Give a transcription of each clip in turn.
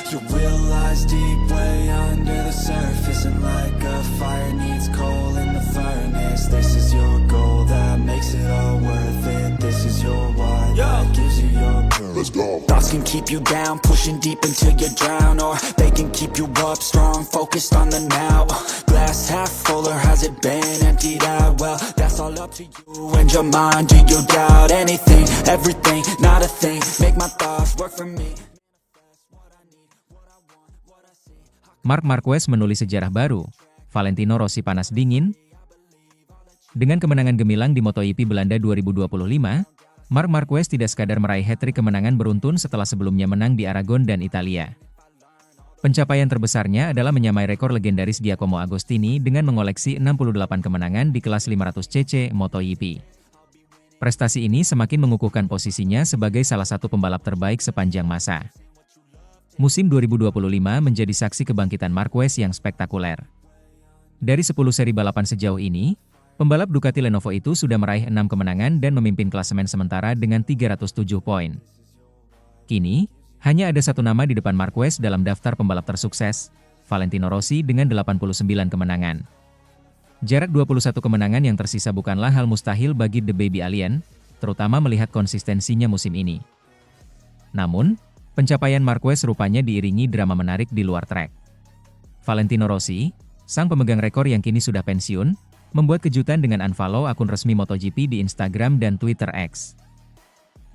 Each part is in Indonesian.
You realize deep way under the surface, and like a fire needs coal in the furnace. This is your goal that makes it all worth it. This is your why that gives you your purpose. Let's go. Thoughts can keep you down, pushing deep until you drown, or they can keep you up strong, focused on the now. Glass half full, or has it been emptied out? Well, that's all up to you and your mind. Do you doubt anything, everything, not a thing? Make my thoughts work for me. Marc Marquez menulis sejarah baru, Valentino Rossi panas dingin. Dengan kemenangan gemilang di MotoGP Belanda 2025, Marc Marquez tidak sekadar meraih hat-trick kemenangan beruntun setelah sebelumnya menang di Aragon dan Italia. Pencapaian terbesarnya adalah menyamai rekor legendaris Giacomo Agostini dengan mengoleksi 68 kemenangan di kelas 500cc MotoGP. Prestasi ini semakin mengukuhkan posisinya sebagai salah satu pembalap terbaik sepanjang masa. Musim 2025 menjadi saksi kebangkitan Marquez yang spektakuler. Dari 10 seri balapan sejauh ini, pembalap Ducati Lenovo itu sudah meraih 6 kemenangan dan memimpin klasemen sementara dengan 307 poin. Kini, hanya ada satu nama di depan Marquez dalam daftar pembalap tersukses, Valentino Rossi dengan 89 kemenangan. Jarak 21 kemenangan yang tersisa bukanlah hal mustahil bagi The Baby Alien, terutama melihat konsistensinya musim ini. Namun, pencapaian Marquez rupanya diiringi drama menarik di luar trek. Valentino Rossi, sang pemegang rekor yang kini sudah pensiun, membuat kejutan dengan unfollow akun resmi MotoGP di Instagram dan Twitter X.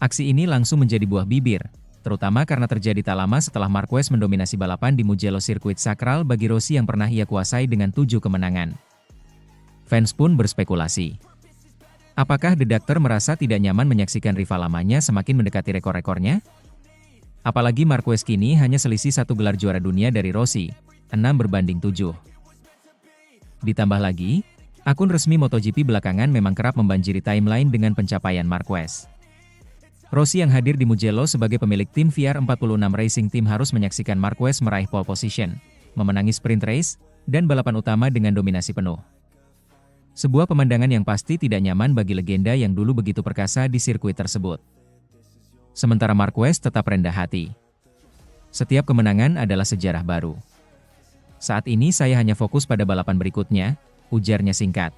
Aksi ini langsung menjadi buah bibir, terutama karena terjadi tak lama setelah Marquez mendominasi balapan di Mugello sirkuit sakral bagi Rossi yang pernah ia kuasai dengan 7 kemenangan. Fans pun berspekulasi. Apakah The Doctor merasa tidak nyaman menyaksikan rival lamanya semakin mendekati rekor-rekornya? Apalagi Marquez kini hanya selisih 1 gelar juara dunia dari Rossi, 6 berbanding 7. Ditambah lagi, akun resmi MotoGP belakangan memang kerap membanjiri timeline dengan pencapaian Marquez. Rossi yang hadir di Mugello sebagai pemilik tim VR46 Racing Team harus menyaksikan Marquez meraih pole position, memenangi sprint race, dan balapan utama dengan dominasi penuh. Sebuah pemandangan yang pasti tidak nyaman bagi legenda yang dulu begitu perkasa di sirkuit tersebut. Sementara Marquez tetap rendah hati. Setiap kemenangan adalah sejarah baru. Saat ini saya hanya fokus pada balapan berikutnya, ujarnya singkat.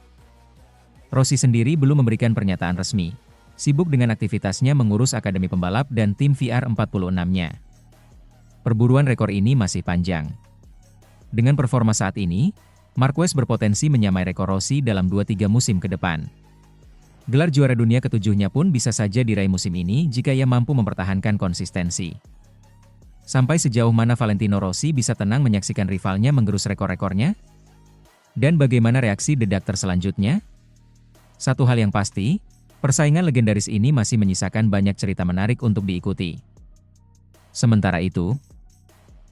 Rossi sendiri belum memberikan pernyataan resmi, sibuk dengan aktivitasnya mengurus akademi pembalap dan tim VR46-nya. Perburuan rekor ini masih panjang. Dengan performa saat ini, Marquez berpotensi menyamai rekor Rossi dalam 2-3 musim ke depan. Gelar juara dunia ketujuhnya pun bisa saja diraih musim ini jika ia mampu mempertahankan konsistensi. Sampai sejauh mana Valentino Rossi bisa tenang menyaksikan rivalnya menggerus rekor-rekornya? Dan bagaimana reaksi The Doctor selanjutnya? Satu hal yang pasti, persaingan legendaris ini masih menyisakan banyak cerita menarik untuk diikuti. Sementara itu,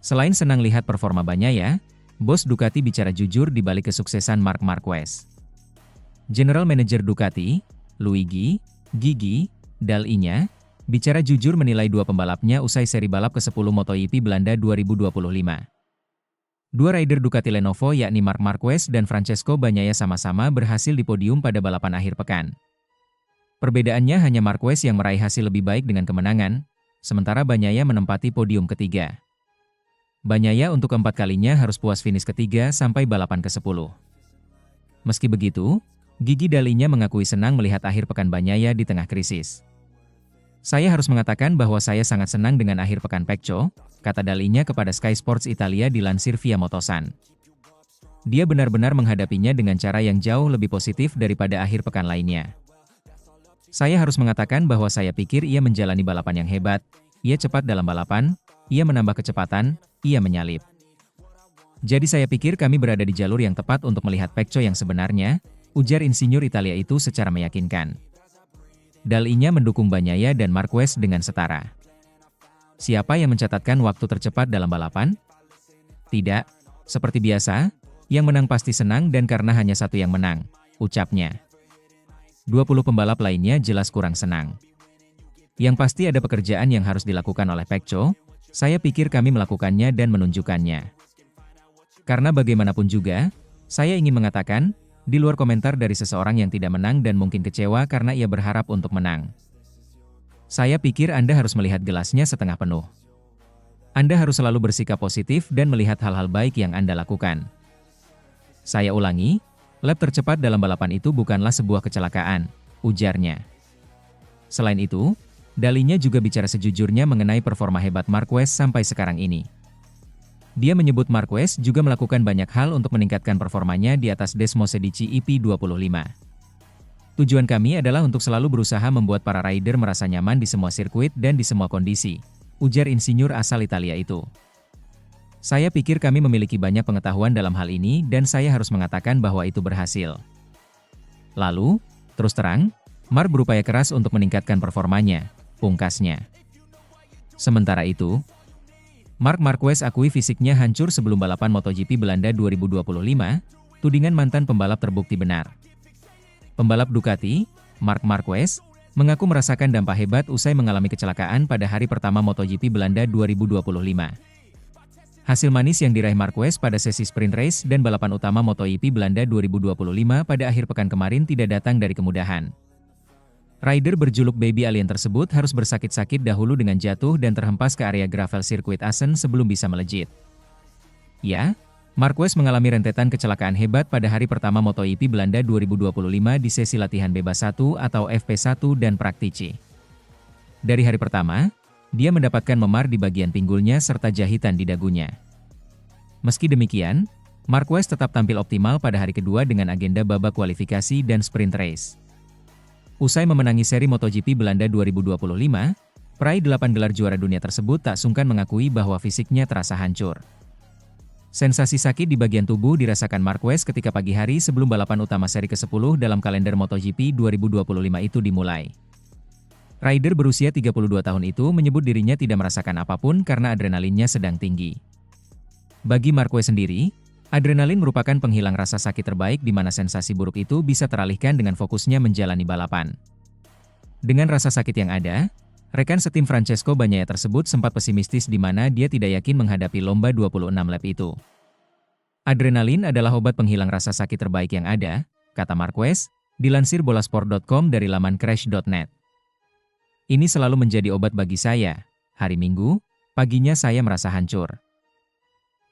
selain senang lihat performa Bagnaia, bos Ducati bicara jujur di balik kesuksesan Marc Marquez. General Manager Ducati, Luigi Gigi Dall'Igna, bicara jujur menilai dua pembalapnya usai seri balap ke-10 MotoGP Belanda 2025. Dua rider Ducati Lenovo yakni Marc Marquez dan Francesco Bagnaia sama-sama berhasil di podium pada balapan akhir pekan. Perbedaannya hanya Marquez yang meraih hasil lebih baik dengan kemenangan, sementara Bagnaia menempati podium ketiga. Bagnaia untuk keempat kalinya harus puas finish ketiga sampai balapan ke-10. Meski begitu, Gigi Dall'Igna mengakui senang melihat akhir pekan Bagnaia di tengah krisis. Saya harus mengatakan bahwa saya sangat senang dengan akhir pekan Pecco, kata Dall'Igna kepada Sky Sports Italia dilansir via Motosan. Dia benar-benar menghadapinya dengan cara yang jauh lebih positif daripada akhir pekan lainnya. Saya harus mengatakan bahwa saya pikir ia menjalani balapan yang hebat, ia cepat dalam balapan, ia menambah kecepatan, ia menyalip. Jadi saya pikir kami berada di jalur yang tepat untuk melihat Pecco yang sebenarnya, ujar insinyur Italia itu secara meyakinkan. Dall'Igna mendukung Bagnaia dan Marquez dengan setara. Siapa yang mencatatkan waktu tercepat dalam balapan? Tidak, seperti biasa, yang menang pasti senang dan karena hanya satu yang menang, ucapnya. 20 pembalap lainnya jelas kurang senang. Yang pasti ada pekerjaan yang harus dilakukan oleh Pecco, saya pikir kami melakukannya dan menunjukkannya. Karena bagaimanapun juga, saya ingin mengatakan, di luar komentar dari seseorang yang tidak menang dan mungkin kecewa karena ia berharap untuk menang. Saya pikir Anda harus melihat gelasnya setengah penuh. Anda harus selalu bersikap positif dan melihat hal-hal baik yang Anda lakukan. Saya ulangi, lap tercepat dalam balapan itu bukanlah sebuah kecelakaan, ujarnya. Selain itu, dalinya juga bicara sejujurnya mengenai performa hebat Marquez sampai sekarang ini. Dia menyebut Marquez juga melakukan banyak hal untuk meningkatkan performanya di atas Desmosedici EP25. Tujuan kami adalah untuk selalu berusaha membuat para rider merasa nyaman di semua sirkuit dan di semua kondisi, ujar insinyur asal Italia itu. Saya pikir kami memiliki banyak pengetahuan dalam hal ini dan saya harus mengatakan bahwa itu berhasil. Lalu, terus terang, Mark berupaya keras untuk meningkatkan performanya, pungkasnya. Sementara itu, Marc Marquez akui fisiknya hancur sebelum balapan MotoGP Belanda 2025, tudingan mantan pembalap terbukti benar. Pembalap Ducati, Marc Marquez, mengaku merasakan dampak hebat usai mengalami kecelakaan pada hari pertama MotoGP Belanda 2025. Hasil manis yang diraih Marquez pada sesi sprint race dan balapan utama MotoGP Belanda 2025 pada akhir pekan kemarin tidak datang dari kemudahan. Rider berjuluk Baby Alien tersebut harus bersakit-sakit dahulu dengan jatuh dan terhempas ke area gravel sirkuit Assen sebelum bisa melejit. Ya, Marquez mengalami rentetan kecelakaan hebat pada hari pertama MotoGP Belanda 2025 di sesi latihan bebas 1 atau FP1 dan Praktici. Dari hari pertama, dia mendapatkan memar di bagian pinggulnya serta jahitan di dagunya. Meski demikian, Marquez tetap tampil optimal pada hari kedua dengan agenda babak kualifikasi dan sprint race. Usai memenangi seri MotoGP Belanda 2025, peraih 8 gelar juara dunia tersebut tak sungkan mengakui bahwa fisiknya terasa hancur. Sensasi sakit di bagian tubuh dirasakan Marquez ketika pagi hari sebelum balapan utama seri ke-10 dalam kalender MotoGP 2025 itu dimulai. Rider berusia 32 tahun itu menyebut dirinya tidak merasakan apapun karena adrenalinnya sedang tinggi. Bagi Marquez sendiri, adrenalin merupakan penghilang rasa sakit terbaik di mana sensasi buruk itu bisa teralihkan dengan fokusnya menjalani balapan. Dengan rasa sakit yang ada, rekan setim Francesco Bagnaia tersebut sempat pesimistis di mana dia tidak yakin menghadapi lomba 26 lap itu. Adrenalin adalah obat penghilang rasa sakit terbaik yang ada, kata Marquez, dilansir bolasport.com dari laman crash.net. Ini selalu menjadi obat bagi saya. Hari Minggu, paginya saya merasa hancur.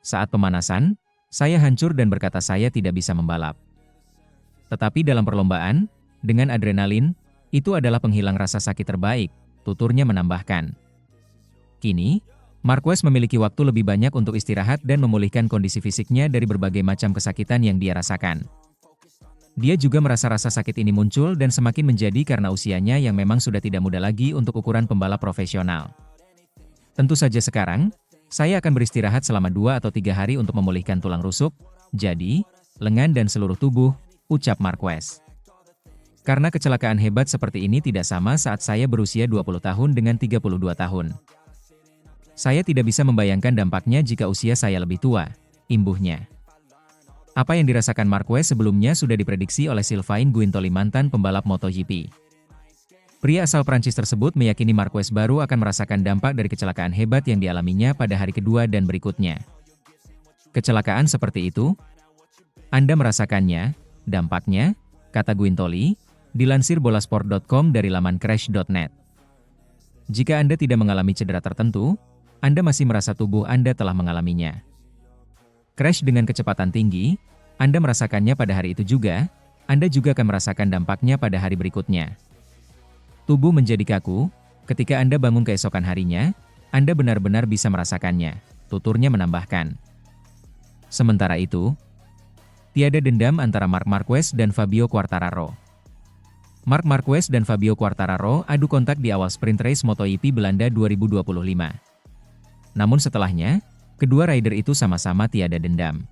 Saat pemanasan, saya hancur dan berkata saya tidak bisa membalap. Tetapi dalam perlombaan, dengan adrenalin, itu adalah penghilang rasa sakit terbaik, tuturnya menambahkan. Kini, Marquez memiliki waktu lebih banyak untuk istirahat dan memulihkan kondisi fisiknya dari berbagai macam kesakitan yang dia rasakan. Dia juga merasa rasa sakit ini muncul dan semakin menjadi karena usianya yang memang sudah tidak muda lagi untuk ukuran pembalap profesional. Tentu saja sekarang, saya akan beristirahat selama 2 atau 3 hari untuk memulihkan tulang rusuk, jadi, lengan dan seluruh tubuh, ucap Marquez. Karena kecelakaan hebat seperti ini tidak sama saat saya berusia 20 tahun dengan 32 tahun. Saya tidak bisa membayangkan dampaknya jika usia saya lebih tua, imbuhnya. Apa yang dirasakan Marquez sebelumnya sudah diprediksi oleh Sylvain Guintoli mantan pembalap MotoGP. Pria asal Prancis tersebut meyakini Marquez baru akan merasakan dampak dari kecelakaan hebat yang dialaminya pada hari kedua dan berikutnya. Kecelakaan seperti itu? Anda merasakannya, dampaknya, kata Guintoli, dilansir bolasport.com dari laman crash.net. Jika Anda tidak mengalami cedera tertentu, Anda masih merasa tubuh Anda telah mengalaminya. Crash dengan kecepatan tinggi, Anda merasakannya pada hari itu juga, Anda juga akan merasakan dampaknya pada hari berikutnya. Tubuh menjadi kaku, ketika Anda bangun keesokan harinya, Anda benar-benar bisa merasakannya, tuturnya menambahkan. Sementara itu, tiada dendam antara Marc Marquez dan Fabio Quartararo. Marc Marquez dan Fabio Quartararo adu kontak di awal sprint race MotoGP Belanda 2025. Namun setelahnya, kedua rider itu sama-sama tiada dendam.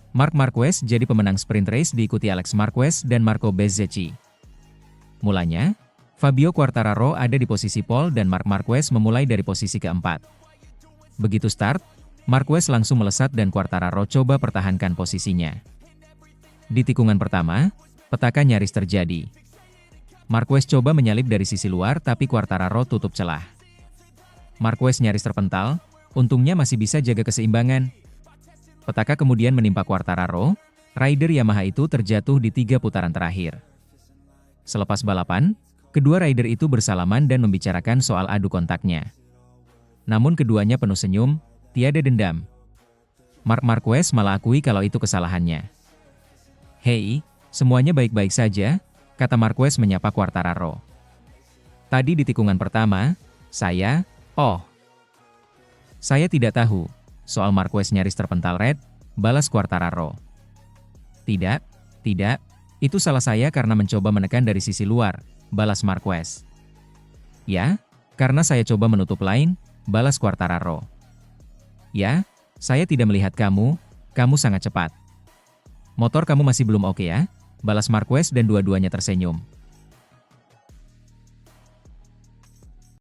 Marc Marquez jadi pemenang sprint race diikuti Alex Marquez dan Marco Bezzecchi. Mulanya, Fabio Quartararo ada di posisi pole dan Marc Marquez memulai dari posisi keempat. Begitu start, Marquez langsung melesat dan Quartararo coba pertahankan posisinya. Di tikungan pertama, petaka nyaris terjadi. Marquez coba menyalip dari sisi luar tapi Quartararo tutup celah. Marquez nyaris terpental, untungnya masih bisa jaga keseimbangan. Petaka kemudian menimpa Quartararo, rider Yamaha itu terjatuh di 3 putaran terakhir. Selepas balapan, kedua rider itu bersalaman dan membicarakan soal adu kontaknya. Namun keduanya penuh senyum, tiada dendam. Marc Marquez malah akui kalau itu kesalahannya. "Hei, semuanya baik-baik saja," kata Marquez menyapa Quartararo. "Tadi di tikungan pertama, saya tidak tahu." Soal Marquez nyaris terpental Red, balas Quartararo. Tidak, itu salah saya karena mencoba menekan dari sisi luar," balas Marquez. "Ya, karena saya coba menutup line," balas Quartararo. "Ya, saya tidak melihat kamu sangat cepat. Motor kamu masih belum oke ya," balas Marquez dan dua-duanya tersenyum.